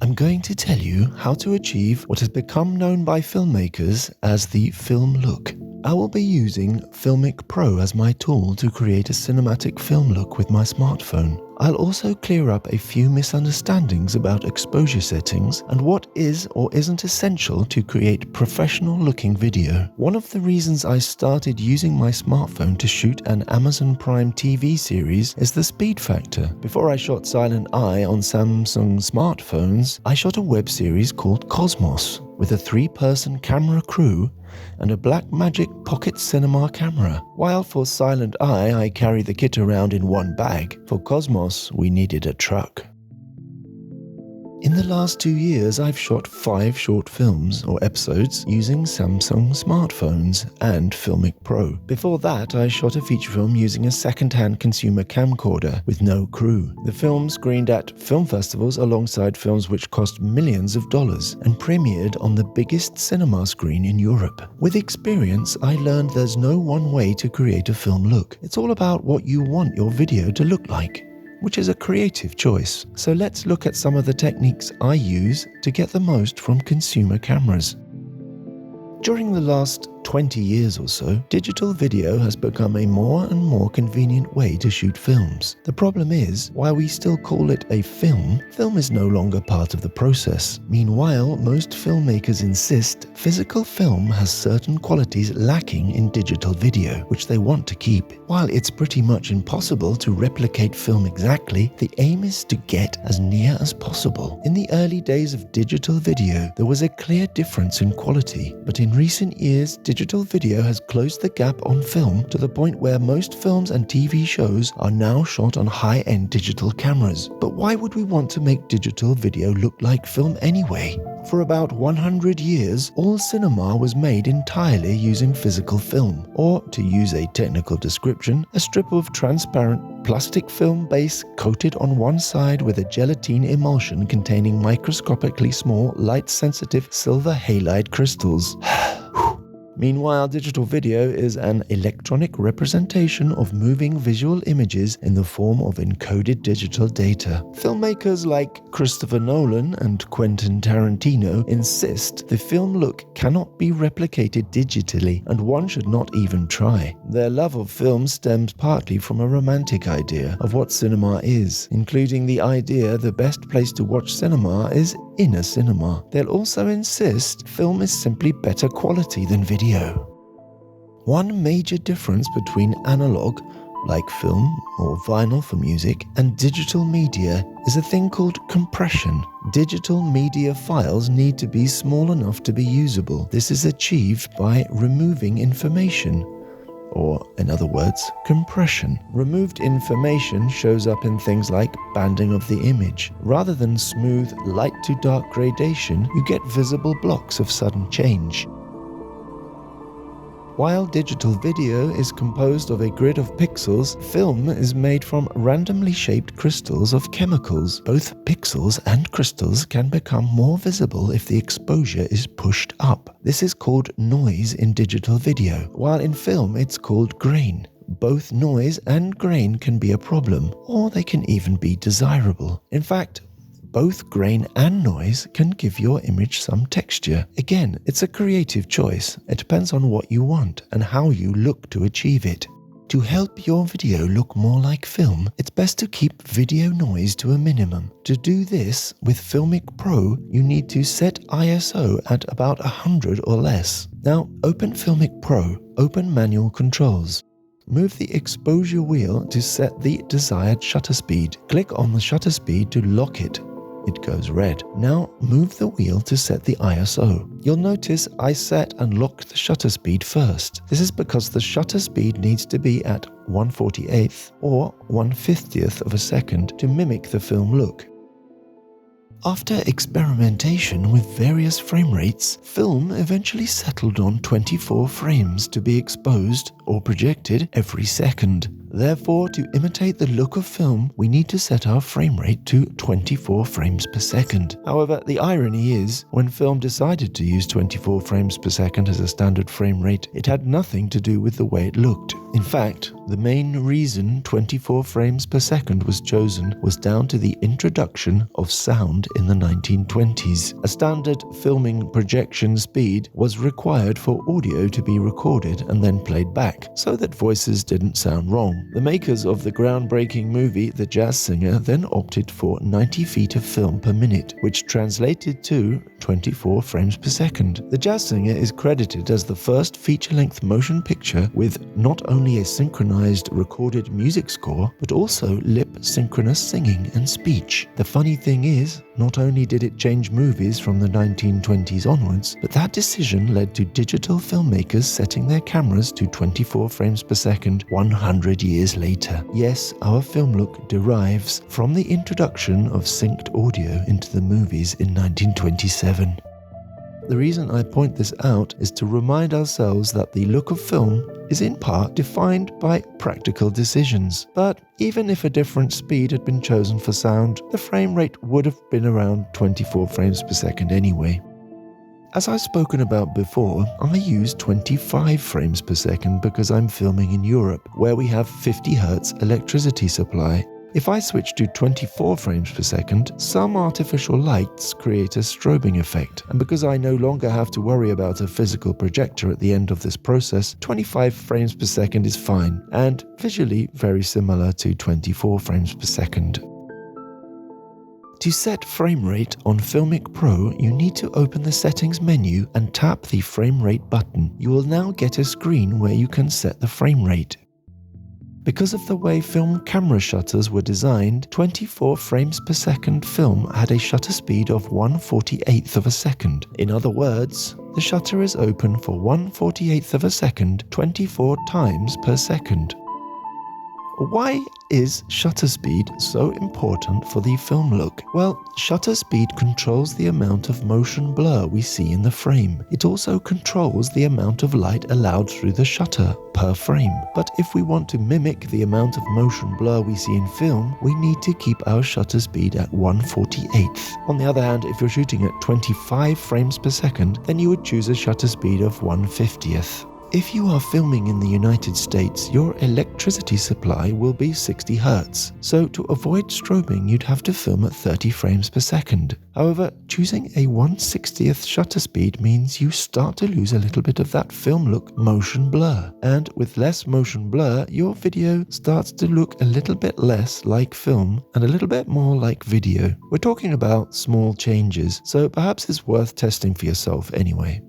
I'm going to tell you how to achieve what has become known by filmmakers as the film look. I will be using FiLMiC Pro as my tool to create a cinematic film look with my smartphone. I'll also clear up a few misunderstandings about exposure settings and what is or isn't essential to create professional-looking video. One of the reasons I started using my smartphone to shoot an Amazon Prime TV series is the speed factor. Before I shot Silent Eye on Samsung smartphones, I shot a web series called Cosmos with a 3-person camera crew and a Blackmagic Pocket Cinema camera. While for Silent Eye I carry the kit around in one bag, for Cosmos we needed a truck. In the last 2 years, I've shot 5 short films or episodes using Samsung smartphones and FiLMiC Pro. Before that, I shot a feature film using a second-hand consumer camcorder with no crew. The film screened at film festivals alongside films which cost millions of dollars and premiered on the biggest cinema screen in Europe. With experience, I learned there's no one way to create a film look. It's all about what you want your video to look like, which is a creative choice. So let's look at some of the techniques I use to get the most from consumer cameras. During the last 20 years or so, digital video has become a more and more convenient way to shoot films. The problem is, while we still call it a film is no longer part of the process. Meanwhile, most filmmakers insist physical film has certain qualities lacking in digital video, which they want to keep. While it's pretty much impossible to replicate film exactly, the aim is to get as near as possible. In the early days of digital video, there was a clear difference in quality, but in recent years, digital video has closed the gap on film to the point where most films and TV shows are now shot on high-end digital cameras. But why would we want to make digital video look like film anyway? For about 100 years, all cinema was made entirely using physical film, or, to use a technical description, a strip of transparent plastic film base coated on one side with a gelatine emulsion containing microscopically small, light-sensitive silver halide crystals. Meanwhile, digital video is an electronic representation of moving visual images in the form of encoded digital data. Filmmakers like Christopher Nolan and Quentin Tarantino insist the film look cannot be replicated digitally, and one should not even try. Their love of film stems partly from a romantic idea of what cinema is, including the idea the best place to watch cinema is in a cinema. They'll also insist film is simply better quality than video. One major difference between analog, like film or vinyl for music, and digital media is a thing called compression. Digital media files need to be small enough to be usable. This is achieved by removing information, or, in other words, compression. Removed information shows up in things like banding of the image. Rather than smooth light to dark gradation, you get visible blocks of sudden change. While digital video is composed of a grid of pixels, film is made from randomly shaped crystals of chemicals. Both pixels and crystals can become more visible if the exposure is pushed up. This is called noise in digital video, while in film it's called grain. Both noise and grain can be a problem, or they can even be desirable. In fact, both grain and noise can give your image some texture. Again, it's a creative choice. It depends on what you want and how you look to achieve it. To help your video look more like film, it's best to keep video noise to a minimum. To do this, with FiLMiC Pro, you need to set ISO at about 100 or less. Now, open FiLMiC Pro, open Manual Controls. Move the exposure wheel to set the desired shutter speed. Click on the shutter speed to lock it. It goes red. Now move the wheel to set the ISO. You'll notice I set and locked the shutter speed first. This is because the shutter speed needs to be at 1/48th or 1/50th of a second to mimic the film look. After experimentation with various frame rates, film eventually settled on 24 frames to be exposed or projected every second. Therefore, to imitate the look of film, we need to set our frame rate to 24 frames per second. However, the irony is, when film decided to use 24 frames per second as a standard frame rate, it had nothing to do with the way it looked. In fact, the main reason 24 frames per second was chosen was down to the introduction of sound in the 1920s. A standard filming projection speed was required for audio to be recorded and then played back, so that voices didn't sound wrong. The makers of the groundbreaking movie The Jazz Singer then opted for 90 feet of film per minute, which translated to 24 frames per second. The Jazz Singer is credited as the first feature-length motion picture with not only a synchronized recorded music score, but also lip-synchronous singing and speech. The funny thing is, not only did it change movies from the 1920s onwards, but that decision led to digital filmmakers setting their cameras to 24 frames per second 100 years later. Yes, our film look derives from the introduction of synced audio into the movies in 1927. The reason I point this out is to remind ourselves that the look of film is in part defined by practical decisions. But even if a different speed had been chosen for sound, the frame rate would have been around 24 frames per second anyway. As I've spoken about before, I use 25 frames per second because I'm filming in Europe, where we have 50 Hz electricity supply. If I switch to 24 frames per second, some artificial lights create a strobing effect, and because I no longer have to worry about a physical projector at the end of this process, 25 frames per second is fine, and visually very similar to 24 frames per second. To set frame rate on FiLMiC Pro, you need to open the settings menu and tap the frame rate button. You will now get a screen where you can set the frame rate. Because of the way film camera shutters were designed, 24 frames per second film had a shutter speed of 1/48th of a second. In other words, the shutter is open for 1/48th of a second 24 times per second. Why is shutter speed so important for the film look? Well, shutter speed controls the amount of motion blur we see in the frame. It also controls the amount of light allowed through the shutter per frame. But if we want to mimic the amount of motion blur we see in film, we need to keep our shutter speed at 1/48th. On the other hand, if you're shooting at 25 frames per second, then you would choose a shutter speed of 1/50th. If you are filming in the United States, your electricity supply will be 60 Hz, so to avoid strobing you'd have to film at 30 frames per second. However, choosing a 1/60th shutter speed means you start to lose a little bit of that film look motion blur, and with less motion blur, your video starts to look a little bit less like film and a little bit more like video. We're talking about small changes, so perhaps it's worth testing for yourself anyway.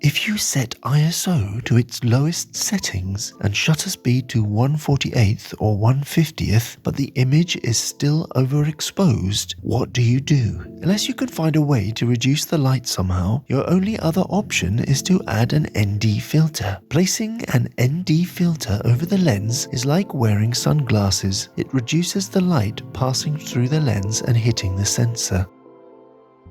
If you set ISO to its lowest settings and shutter speed to 1/48th or 1/50th, but the image is still overexposed, what do you do? Unless you can find a way to reduce the light somehow, your only other option is to add an ND filter. Placing an ND filter over the lens is like wearing sunglasses. It reduces the light passing through the lens and hitting the sensor.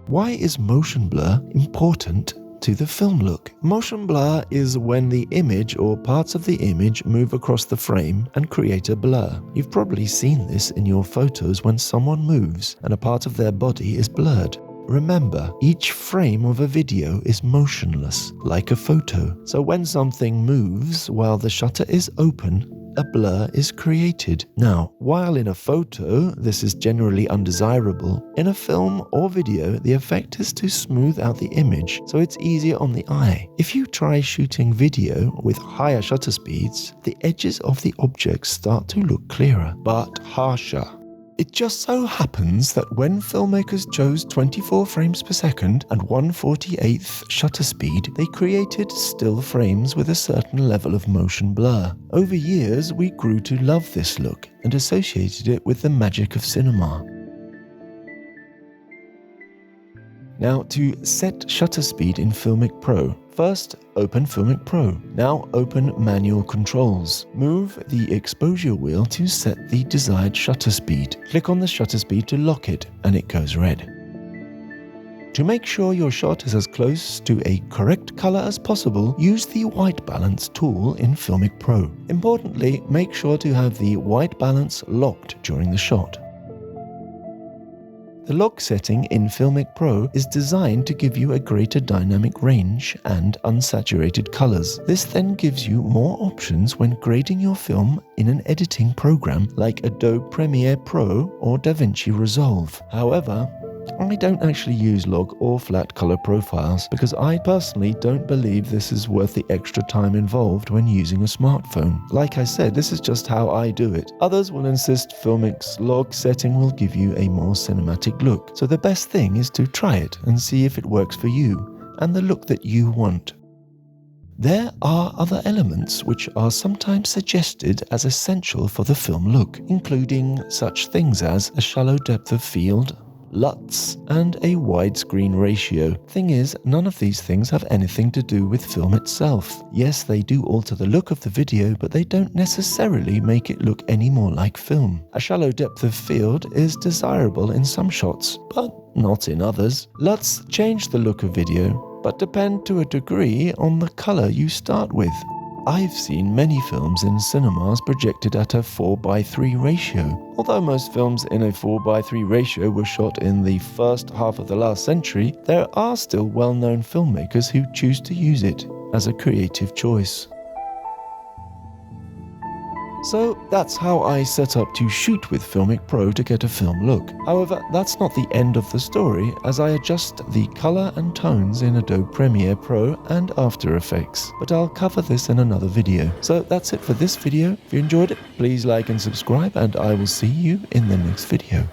Why is motion blur important to the film look? Motion blur is when the image or parts of the image move across the frame and create a blur. You've probably seen this in your photos when someone moves and a part of their body is blurred. Remember, each frame of a video is motionless, like a photo. So when something moves while the shutter is open, a blur is created. Now, while in a photo, this is generally undesirable, in a film or video, the effect is to smooth out the image, so it's easier on the eye. If you try shooting video with higher shutter speeds, the edges of the objects start to look clearer, but harsher. It just so happens that when filmmakers chose 24 frames per second and 1/48th shutter speed, they created still frames with a certain level of motion blur. Over years, we grew to love this look and associated it with the magic of cinema. Now, to set shutter speed in FiLMiC Pro, first open FiLMiC Pro. Now open Manual Controls. Move the exposure wheel to set the desired shutter speed. Click on the shutter speed to lock it, and it goes red. To make sure your shot is as close to a correct color as possible, use the white balance tool in FiLMiC Pro. Importantly, make sure to have the white balance locked during the shot. The lock setting in FiLMiC Pro is designed to give you a greater dynamic range and unsaturated colors. This then gives you more options when grading your film in an editing program like Adobe Premiere Pro or DaVinci Resolve. However, I don't actually use log or flat color profiles because I personally don't believe this is worth the extra time involved when using a smartphone. Like I said, this is just how I do it. Others will insist FiLMic's log setting will give you a more cinematic look. So the best thing is to try it and see if it works for you and the look that you want. There are other elements which are sometimes suggested as essential for the film look, including such things as a shallow depth of field, LUTs, and a widescreen ratio. Thing is, none of these things have anything to do with film itself. Yes, they do alter the look of the video, but they don't necessarily make it look any more like film. A shallow depth of field is desirable in some shots, but not in others. LUTs change the look of video, but depend to a degree on the color you start with. I've seen many films in cinemas projected at a 4:3 ratio. Although most films in a 4:3 ratio were shot in the first half of the last century, there are still well-known filmmakers who choose to use it as a creative choice. So that's how I set up to shoot with FiLMiC Pro to get a film look. However, that's not the end of the story, as I adjust the color and tones in Adobe Premiere Pro and After Effects, but I'll cover this in another video. So that's it for this video. If you enjoyed it, please like and subscribe, and I will see you in the next video.